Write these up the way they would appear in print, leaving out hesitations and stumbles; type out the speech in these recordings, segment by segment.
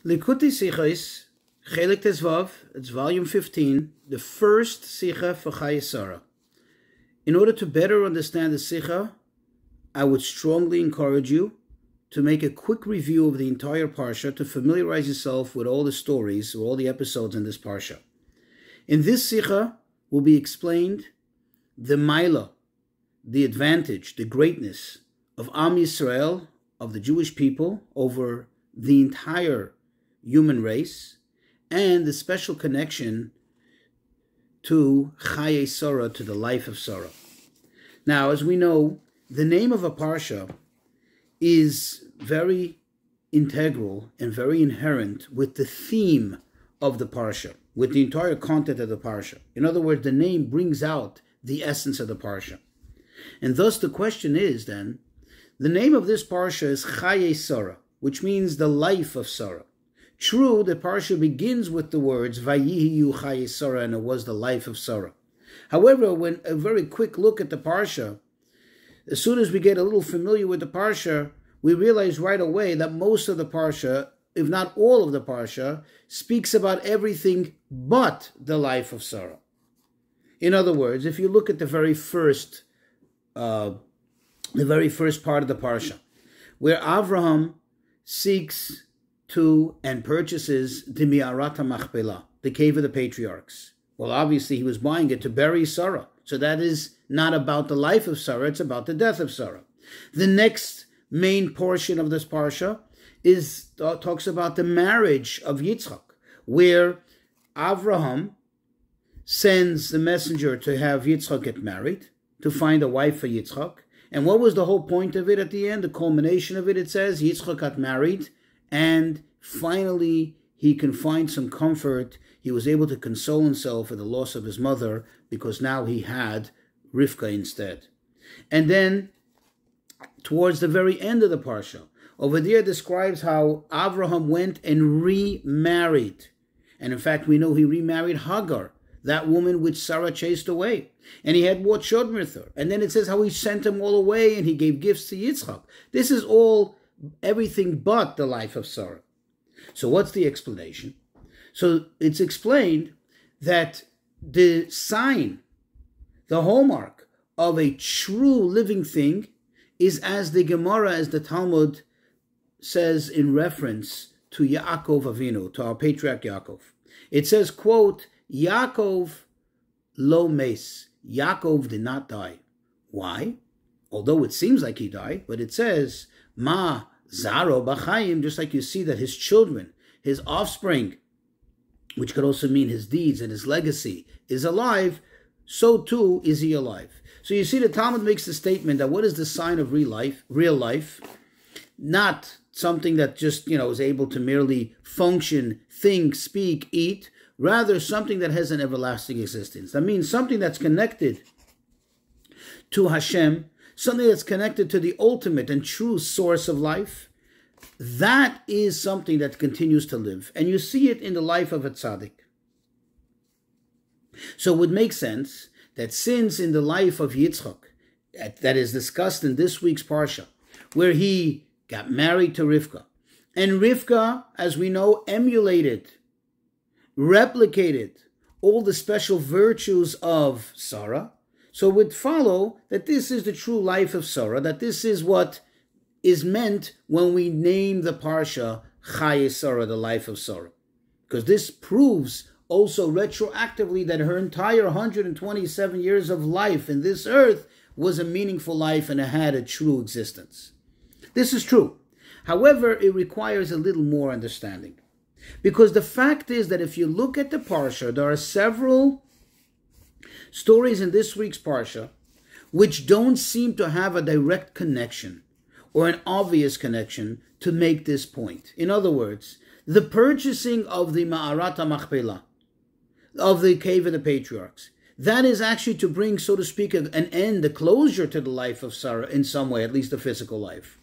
Likutei Sichos, Chelik Tezvav, it's volume 15, the first Sicha for Chayei. In order to better understand the Sicha, I would strongly encourage you to make a quick review of the entire Parsha to familiarize yourself with all the stories, or all the episodes in this Parsha. In this Sicha will be explained the Maila, the advantage, the greatness of Am Yisrael, of the Jewish people, over the entire human race, and the special connection to Chayei Sarah, to the life of Sarah. Now, as we know, the name of a Parsha is very integral and very inherent with the theme of the Parsha, with the entire content of the Parsha. In other words, the name brings out the essence of the Parsha. And thus the question is then, the name of this Parsha is Chayei Sarah, which means the life of Sarah. True, the Parsha begins with the words, Vayihiyu Chayei Sarah, and it was the life of Sarah. However, when a very quick look at the Parsha, as soon as we get a little familiar with the Parsha, we realize right away that most of the Parsha, if not all of the Parsha, speaks about everything but the life of Sarah. In other words, if you look at the very first part of the Parsha, where Avraham seeks to and purchases the Mi'arat HaMachpelah, the cave of the patriarchs. Well, obviously he was buying it to bury Sarah. So that is not about the life of Sarah, it's about the death of Sarah. The next main portion of this Parsha talks about the marriage of Yitzchak, where Avraham sends the messenger to have Yitzchak get married, to find a wife for Yitzchak. And what was the whole point of it at the end? The culmination of it, it says, Yitzchak got married, and finally he can find some comfort. He was able to console himself for the loss of his mother, because now he had Rivka instead. And then, towards the very end of the Parsha, over there describes how Avraham went and remarried. And in fact, we know he remarried Hagar, that woman which Sarah chased away. And he had what showed with her. And then it says how he sent them all away and he gave gifts to Yitzchak. This is all everything but the life of Sarah. So what's the explanation? So it's explained that the sign, the hallmark of a true living thing is, as the Gemara, as the Talmud says in reference to Yaakov Avinu, to our patriarch Yaakov. It says, quote, Yaakov lo mes. Yaakov did not die. Why? Although it seems like he died, but it says, Ma zaro b'chaim, just like you see that his children, his offspring, which could also mean his deeds and his legacy, is alive, so too is he alive. So you see the Talmud makes the statement that what is the sign of real life? Not something that just, is able to merely function, think, speak, eat, rather something that has an everlasting existence. That means something that's connected to Hashem, something that's connected to the ultimate and true source of life. That is something that continues to live. And you see it in the life of a tzaddik. So it would make sense that since in the life of Yitzchak, that is discussed in this week's Parsha, where he got married to Rivka, and Rivka, as we know, replicated all the special virtues of Sarah, so it would follow that this is the true life of Sarah, that this is what is meant when we name the Parsha Chayei Sarah, the life of Sarah. Because this proves also retroactively that her entire 127 years of life in this earth was a meaningful life and it had a true existence. This is true. However, it requires a little more understanding. Because the fact is that if you look at the Parsha, there are several stories in this week's Parsha which don't seem to have a direct connection or an obvious connection to make this point. In other words, the purchasing of the Ma'arat HaMachpelah, of the cave of the patriarchs, that is actually to bring, so to speak, an end, a closure to the life of Sarah in some way, at least the physical life.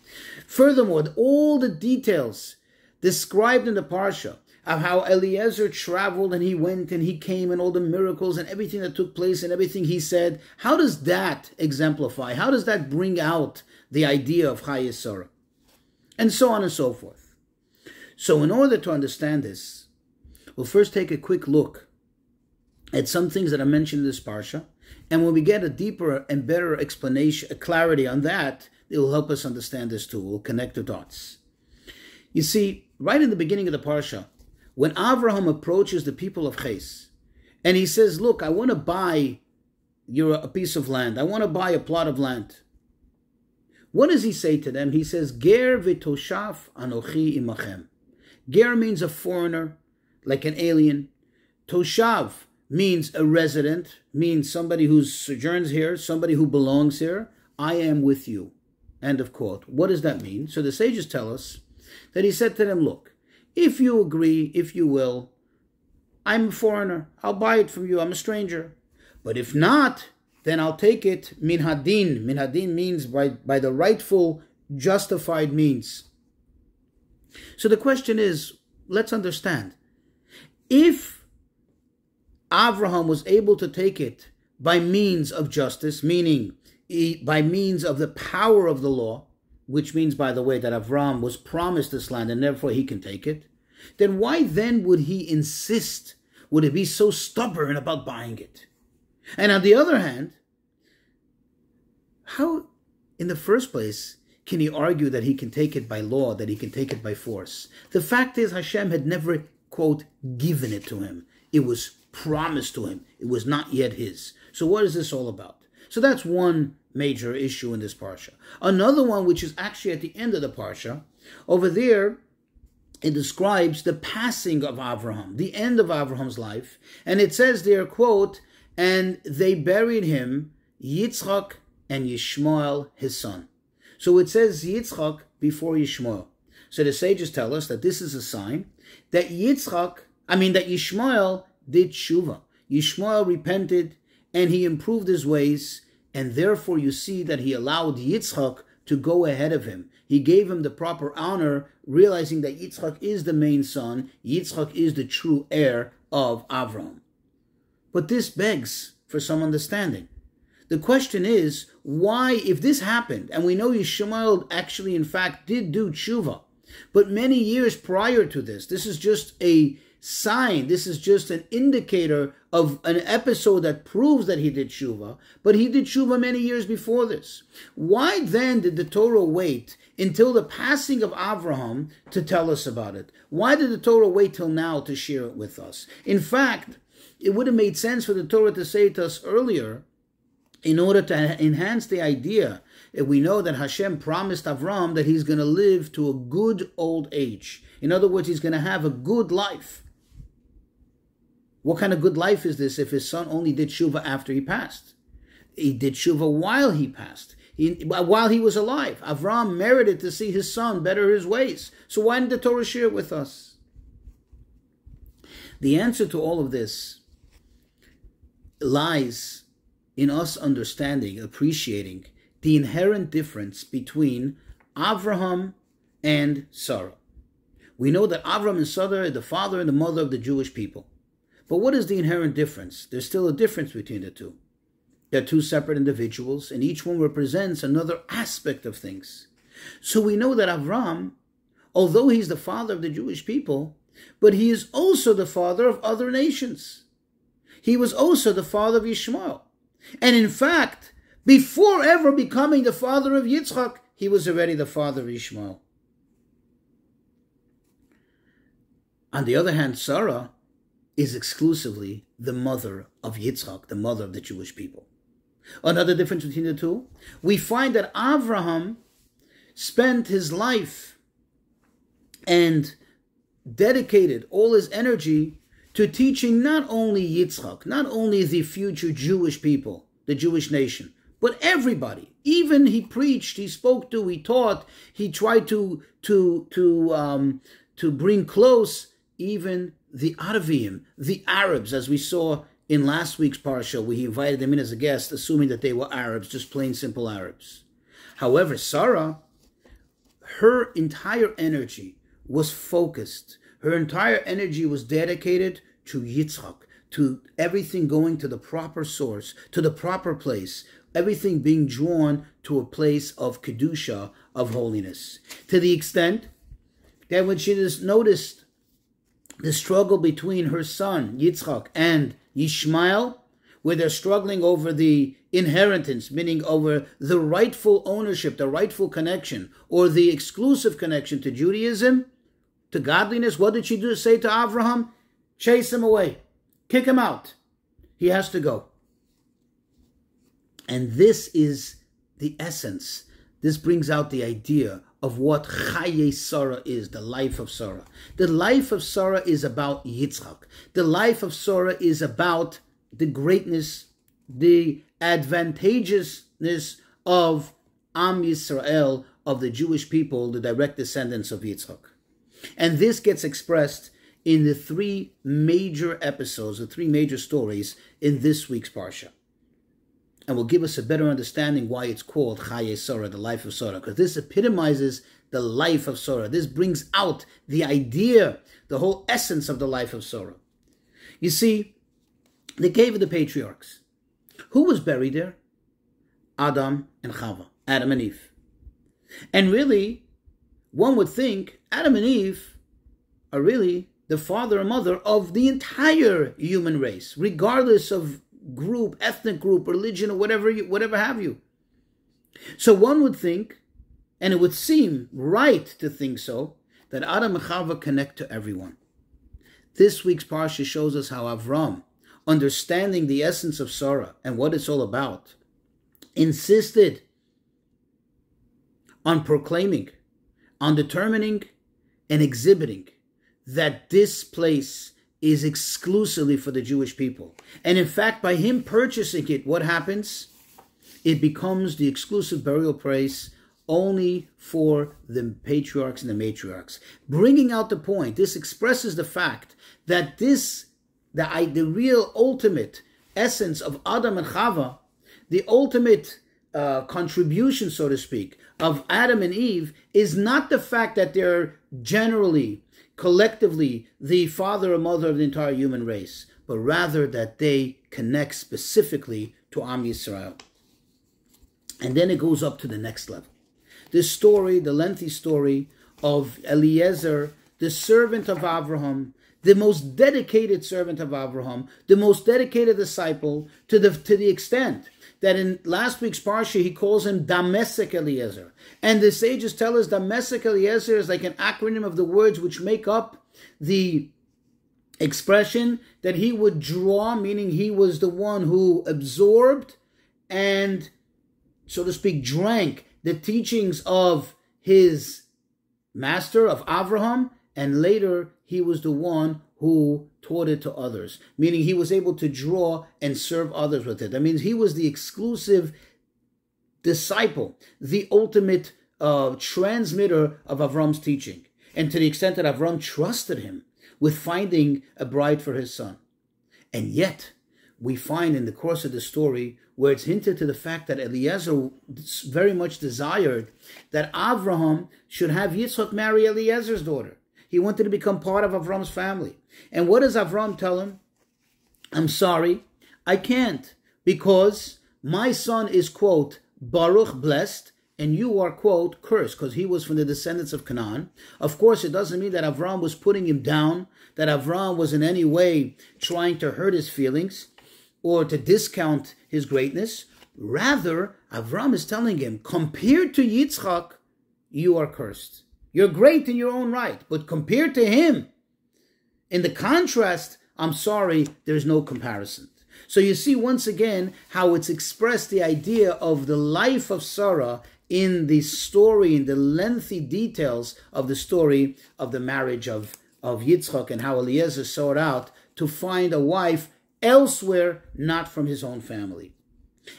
Furthermore, all the details described in the Parsha of how Eliezer traveled and he went and he came and all the miracles and everything that took place and everything he said, how does that exemplify? How does that bring out the idea of Chayei Sarah? And so on and so forth. So in order to understand this, we'll first take a quick look at some things that are mentioned in this parsha, and when we get a deeper and better explanation, a clarity on that, it will help us understand this too. We'll connect the dots. You see, right in the beginning of the parsha, when Avraham approaches the people of Chayei, and he says, look, I want to buy a piece of land. I want to buy a plot of land. What does he say to them? He says, Ger v'toshav anochi imachem. Ger means a foreigner, like an alien. Toshav means a resident, means somebody who sojourns here, somebody who belongs here. I am with you. End of quote. What does that mean? So the sages tell us that he said to them, look, if you agree, if you will, I'm a foreigner. I'll buy it from you. I'm a stranger. But if not, then I'll take it min hadin. Min hadin means by the rightful, justified means. So the question is, let's understand. If Avraham was able to take it by means of justice, meaning by means of the power of the law, which means, by the way, that Avraham was promised this land and therefore he can take it, then why then would he insist, would he be so stubborn about buying it? And on the other hand, how, in the first place, can he argue that he can take it by law, that he can take it by force? The fact is, Hashem had never, quote, given it to him. It was promised to him. It was not yet his. So what is this all about? So that's one major issue in this parsha. Another one, which is actually at the end of the parsha, over there, it describes the passing of Avraham, the end of Avraham's life. And it says there, quote, and they buried him, Yitzchak and Yishmael, his son. So it says Yitzchak before Yishmael. So the sages tell us that this is a sign that that Yishmael did tshuva. Yishmael repented and he improved his ways, and therefore you see that he allowed Yitzchak to go ahead of him. He gave him the proper honor, realizing that Yitzchak is the main son, Yitzchak is the true heir of Avraham. But this begs for some understanding. The question is, why, if this happened, and we know Yishmael actually in fact did do tshuva, but many years prior to this, this is just a sign, this is just an indicator of an episode that proves that he did tshuva, but he did tshuva many years before this. Why then did the Torah wait until the passing of Avraham to tell us about it? Why did the Torah wait till now to share it with us? In fact, it would have made sense for the Torah to say it to us earlier in order to enhance the idea. If we know that Hashem promised Avraham that he's going to live to a good old age. In other words, he's going to have a good life. What kind of good life is this if his son only did tshuva after he passed? He did tshuva while he passed. While he was alive. Avraham merited to see his son better his ways. So why didn't the Torah share it with us? The answer to all of this lies in us understanding, appreciating the inherent difference between Avraham and Sarah. We know that Avraham and Sarah are the father and the mother of the Jewish people. But what is the inherent difference? There's still a difference between the two. They're two separate individuals, and each one represents another aspect of things. So we know that Avraham, although he's the father of the Jewish people, but he is also the father of other nations. He was also the father of Yishmael. And in fact, before ever becoming the father of Yitzchak, he was already the father of Ishmael. On the other hand, Sarah is exclusively the mother of Yitzchak, the mother of the Jewish people. Another difference between the two, we find that Avraham spent his life and dedicated all his energy to teaching not only Yitzchak, not only the future Jewish people, the Jewish nation, but everybody. Even he preached, he spoke to, he taught, he tried to bring close even the Arvim, the Arabs, as we saw in last week's parsha, where he invited them in as a guest, assuming that they were Arabs, just plain simple Arabs. However, Sarah, her entire energy was focused. Her entire energy was dedicated to Yitzchak, to everything going to the proper source, to the proper place, everything being drawn to a place of Kedusha, of holiness. To the extent that when she just noticed the struggle between her son, Yitzchak, and Yishmael, where they're struggling over the inheritance, meaning over the rightful ownership, the rightful connection, or the exclusive connection to Judaism, to godliness, what did she do? Say to Avraham? Chase him away. Kick him out. He has to go. And this is the essence. This brings out the idea of what Chayei Sarah is, the life of Sarah. The life of Sarah is about Yitzchak. The life of Sarah is about the greatness, the advantageousness of Am Yisrael, of the Jewish people, the direct descendants of Yitzchak. And this gets expressed in the three major episodes, the three major stories in this week's Parsha. And will give us a better understanding why it's called Chayei Sarah, the life of Sarah, because this epitomizes the life of Sarah. This brings out the idea, the whole essence of the life of Sarah. You see, the cave of the patriarchs. Who was buried there? Adam and Chava, Adam and Eve. And really, one would think Adam and Eve are really the father and mother of the entire human race, regardless of group, ethnic group, religion, or whatever have you. So one would think, and it would seem right to think so, that Adam and Chava connect to everyone. This week's Parsha shows us how Avram, understanding the essence of Sarah and what it's all about, insisted on proclaiming, on determining and exhibiting that this place is exclusively for the Jewish people. And in fact, by him purchasing it, what happens? It becomes the exclusive burial place only for the patriarchs and the matriarchs. Bringing out the point, this expresses the fact that the real ultimate essence of Adam and Chava, the ultimate contribution, so to speak, of Adam and Eve is not the fact that they're generally, collectively, the father and mother of the entire human race, but rather that they connect specifically to Am Yisrael. And then it goes up to the next level. This story, the lengthy story of Eliezer, the servant of Abraham, the most dedicated servant of Abraham, the most dedicated disciple, to the extent that in last week's Parsha, he calls him Damesek Eliezer. And the sages tell us Damesek Eliezer is like an acronym of the words which make up the expression that he would draw, meaning he was the one who absorbed and, so to speak, drank the teachings of his master, of Abraham, and later he was the one who taught it to others, meaning he was able to draw and serve others with it. That means he was the exclusive disciple, the ultimate transmitter of Avram's teaching. And to the extent that Avram trusted him with finding a bride for his son. And yet, we find in the course of the story where it's hinted to the fact that Eliezer very much desired that Avraham should have Yitzchak marry Eliezer's daughter. He wanted to become part of Avram's family. And what does Avram tell him? I'm sorry, I can't, because my son is, quote, Baruch, blessed, and you are, quote, cursed, because he was from the descendants of Canaan. Of course, it doesn't mean that Avram was putting him down, that Avram was in any way trying to hurt his feelings or to discount his greatness. Rather, Avram is telling him, compared to Yitzchak, you are cursed. You're great in your own right, but compared to him, in the contrast, I'm sorry, there's no comparison. So you see once again how it's expressed the idea of the life of Sarah in the story, in the lengthy details of the story of the marriage of Yitzchak and how Eliezer sought out to find a wife elsewhere, not from his own family.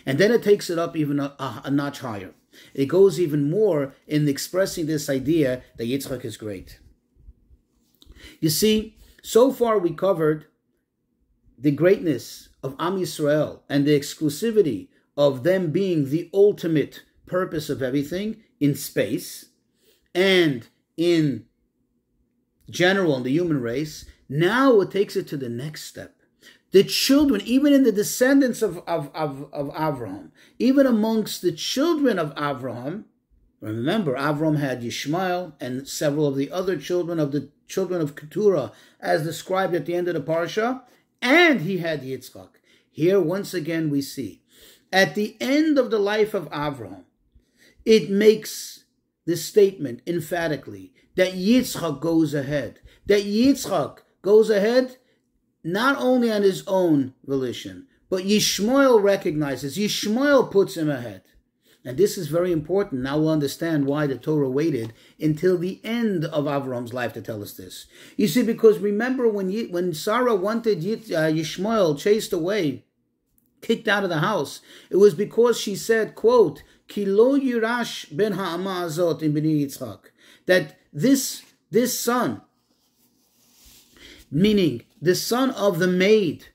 And then it takes it up even a notch higher. It goes even more in expressing this idea that Yitzchak is great. You see, so far we covered the greatness of Am Yisrael and the exclusivity of them being the ultimate purpose of everything in space and in general in the human race. Now it takes it to the next step. The children, even in the descendants of Abraham, even amongst the children of Abraham, Remember, Avram had Yishmael and several of the other children of Keturah, as described at the end of the parsha, and he had Yitzchak. Here, once again, we see, at the end of the life of Avram, it makes the statement emphatically that Yitzchak goes ahead. That Yitzchak goes ahead not only on his own volition, but Yishmael recognizes, Yishmael puts him ahead. And this is very important. Now we'll understand why the Torah waited until the end of Avram's life to tell us this. You see, because remember when Sarah wanted Yishmael chased away, kicked out of the house, it was because she said, quote, Ki lo yirash ben ha'ama azot in b'ni Yitzchak, that this son, meaning the son of the maid,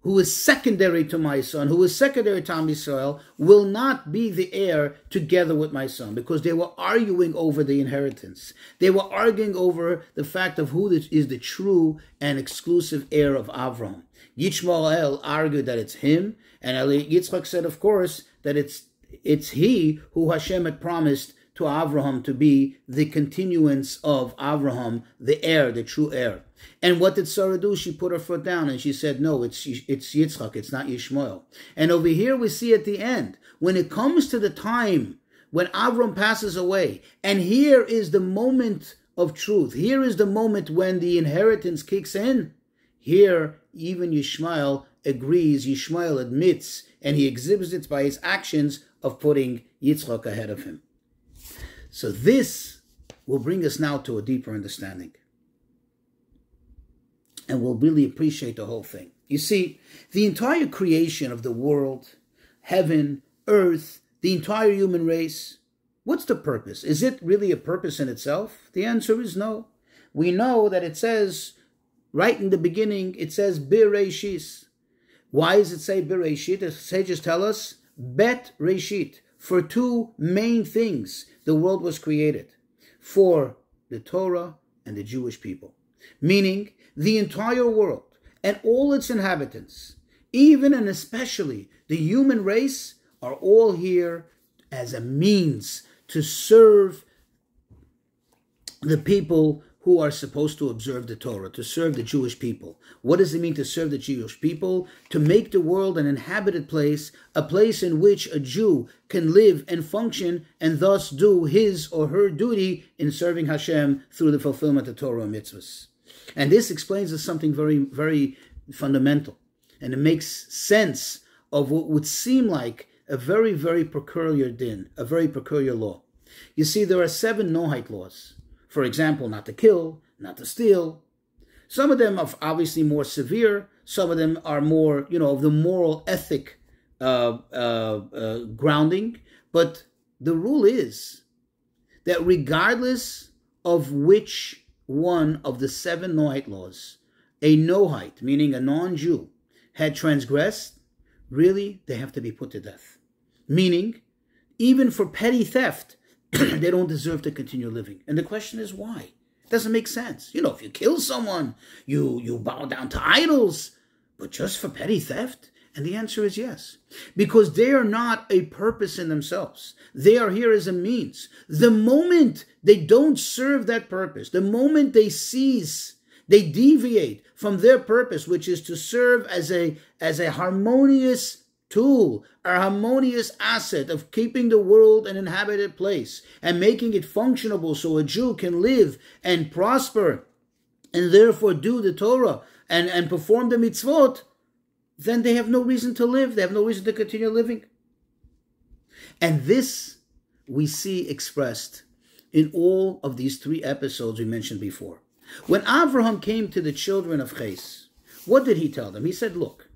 who is secondary to my son, who is secondary to Am Yisrael, will not be the heir together with my son, because they were arguing over the inheritance. They were arguing over the fact of who is the true and exclusive heir of Avram. Yishmael argued that it's him, and Yitzchak said, of course, that it's he who Hashem had promised to Avraham to be the continuance of Avraham, the heir, the true heir. And what did Sarah do? She put her foot down and she said, no, it's Yitzchak, it's not Yishmael. And over here we see at the end, when it comes to the time when Avram passes away, and here is the moment of truth, here is the moment when the inheritance kicks in, here even Yishmael agrees, Yishmael admits, and he exhibits it by his actions of putting Yitzchak ahead of him. So this will bring us now to a deeper understanding. And we'll really appreciate the whole thing. You see, the entire creation of the world, heaven, earth, the entire human race, what's the purpose? Is it really a purpose in itself? The answer is no. We know that it says, right in the beginning, it says, Bereshit. Why does it say Bereshit? The sages tell us, Bet Reshit. For two main things the world was created. For the Torah and the Jewish people. Meaning, the entire world and all its inhabitants, even and especially the human race, are all here as a means to serve the people who are supposed to observe the Torah, to serve the Jewish people. What does it mean to serve the Jewish people? To make the world an inhabited place, a place in which a Jew can live and function and thus do his or her duty in serving Hashem through the fulfillment of Torah and mitzvahs. And this explains us something very, very fundamental. And it makes sense of what would seem like a very, very peculiar din, a very peculiar law. You see, there are 7 Noahite laws. For example, not to kill, not to steal. Some of them are obviously more severe. Some of them are more, of the moral ethic grounding. But the rule is that regardless of which one of the 7 Noahite laws a Noahite, meaning a non-Jew, had transgressed, really, they have to be put to death. Meaning, even for petty theft, they don't deserve to continue living. And the question is why? It doesn't make sense. If you kill someone, you bow down to idols, but just for petty theft? And the answer is yes. Because they are not a purpose in themselves. They are here as a means. The moment they don't serve that purpose, the moment they cease, they deviate from their purpose, which is to serve as a harmonious tool, a harmonious asset of keeping the world an inhabited place and making it functionable so a Jew can live and prosper and therefore do the Torah and perform the mitzvot, then they have no reason to live. They have no reason to continue living. And this we see expressed in all of these 3 episodes we mentioned before. When Avraham came to the children of Chayei, what did he tell them? He said, look,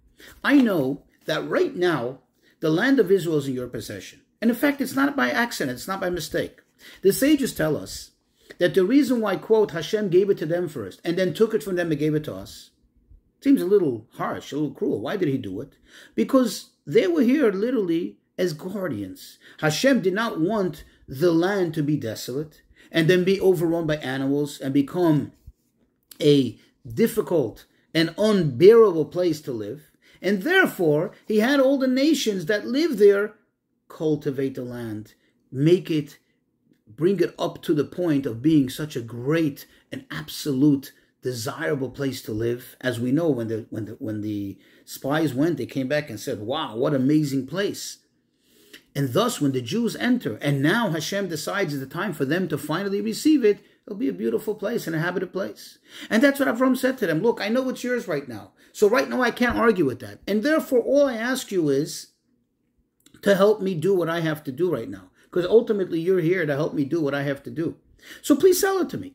I know that right now the land of Israel is in your possession. And in fact, it's not by accident. It's not by mistake. The sages tell us that the reason why, quote, Hashem gave it to them first and then took it from them and gave it to us, seems a little harsh, a little cruel. Why did he do it? Because they were here literally as guardians. Hashem did not want the land to be desolate and then be overrun by animals and become a difficult and unbearable place to live. And therefore, he had all the nations that live there cultivate the land, make it bring it up to the point of being such a great and absolute desirable place to live. As we know, when the spies went, they came back and said, wow, what amazing place. And thus, when the Jews enter, and now Hashem decides it's the time for them to finally receive it, it'll be a beautiful place, an inhabited place. And that's what Avram said to them. Look, I know it's yours right now. So right now I can't argue with that. And therefore, all I ask you is to help me do what I have to do right now. Because ultimately, you're here to help me do what I have to do. So please sell it to me.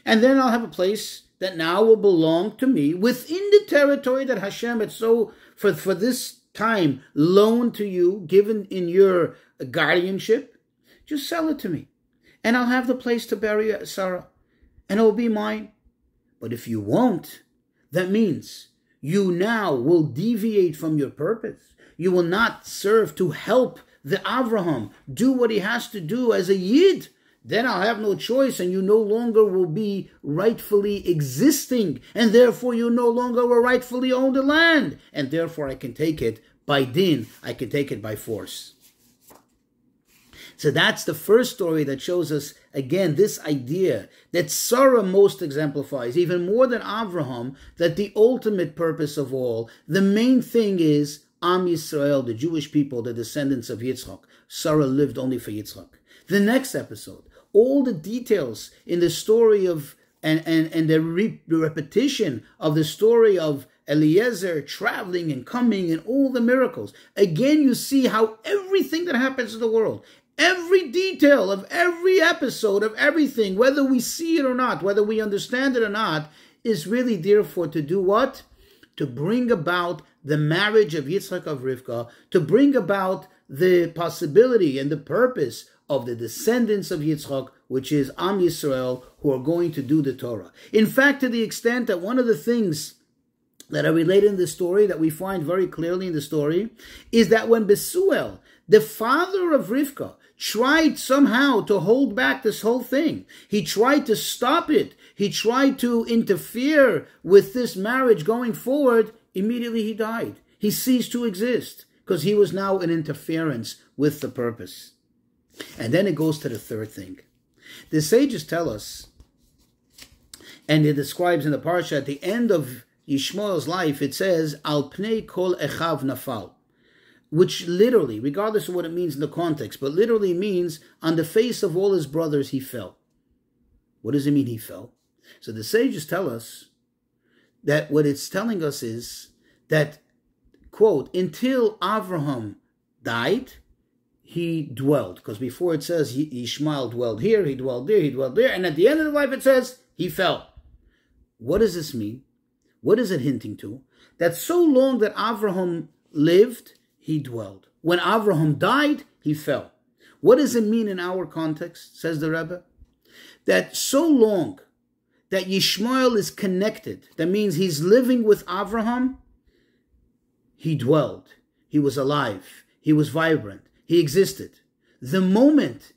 And then I'll have a place that now will belong to me within the territory that Hashem had so, for this time, loaned to you, given in your guardianship. Just sell it to me. And I'll have the place to bury Sarah. And it will be mine. But if you won't, that means you now will deviate from your purpose. You will not serve to help the Avraham do what he has to do as a Yid. Then I'll have no choice, and you no longer will be rightfully existing, and therefore you no longer will rightfully own the land, and therefore I can take it by din, I can take it by force. So that's the first story that shows us, again, this idea that Sarah most exemplifies, even more than Avraham, that the ultimate purpose of all, the main thing is Am Yisrael, the Jewish people, the descendants of Yitzchak. Sarah lived only for Yitzchak. The next episode, all the details in the story of, and the repetition of the story of Eliezer traveling and coming and all the miracles. Again, you see how everything that happens in the world, every detail of every episode of everything, whether we see it or not, whether we understand it or not, is really therefore to do what? To bring about the marriage of Yitzchak of Rivka, to bring about the possibility and the purpose of the descendants of Yitzchak, which is Am Yisrael, who are going to do the Torah. In fact, to the extent that one of the things that are related in the story, that we find very clearly in the story, is that when Besuel, the father of Rivka, tried somehow to hold back this whole thing, he tried to stop it, he tried to interfere with this marriage going forward, immediately he died. He ceased to exist, because he was now an interference with the purpose. And then it goes to the third thing. The sages tell us, and it describes in the parsha at the end of Yishmael's life, it says, Al pnei kol echav nafal, which literally, regardless of what it means in the context, but literally means on the face of all his brothers he fell. What does it mean he fell? So the sages tell us that what it's telling us is that, quote, until Avraham died, he dwelled. Because before it says Ishmael dwelled here, he dwelled there, he dwelled there. And at the end of the life it says he fell. What does this mean? What is it hinting to? That so long that Avraham lived, he dwelled. When Avraham died, he fell. What does it mean in our context, says the Rebbe? That so long that Yishmael is connected, that means he's living with Avraham, he dwelled. He was alive. He was vibrant. He existed. The moment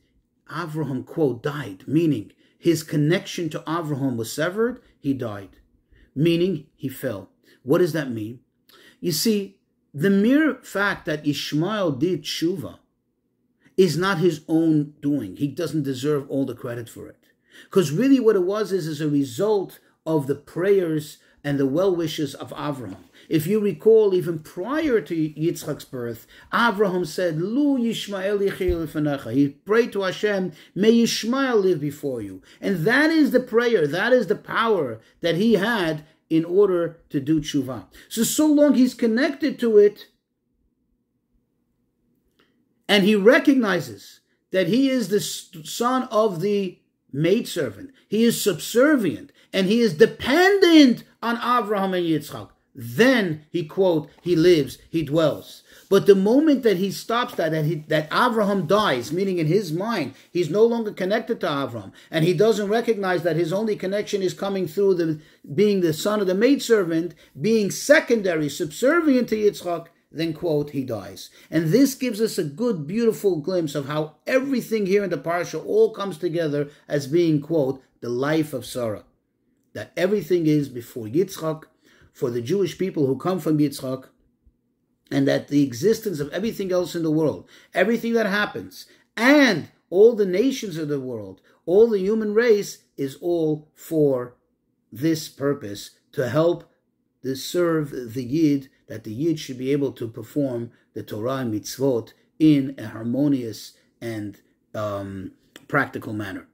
Avraham, quote, died, meaning his connection to Avraham was severed, he died. Meaning he fell. What does that mean? You see, the mere fact that Ishmael did tshuva is not his own doing. He doesn't deserve all the credit for it. Because really what it was is a result of the prayers and the well wishes of Avraham. If you recall, even prior to Yitzchak's birth, Avraham said, Lu Yishmael yichei lefanecha. He prayed to Hashem, may Yishmael live before you. And that is the prayer, that is the power that he had in order to do tshuva. So long he's connected to it, and he recognizes that he is the son of the maidservant. He is subservient, and he is dependent on Avraham and Yitzchak. Then he, quote, he lives, he dwells. But the moment that he stops that Avraham dies, meaning in his mind, he's no longer connected to Avraham, and he doesn't recognize that his only connection is coming through being the son of the maidservant, being secondary, subservient to Yitzchak, then, quote, he dies. And this gives us a good, beautiful glimpse of how everything here in the parsha all comes together as being, quote, the life of Sarah. That everything is before Yitzchak, for the Jewish people who come from Yitzchak, and that the existence of everything else in the world, everything that happens, and all the nations of the world, all the human race is all for this purpose, to help serve the Yid, that the Yid should be able to perform the Torah and mitzvot in a harmonious and practical manner.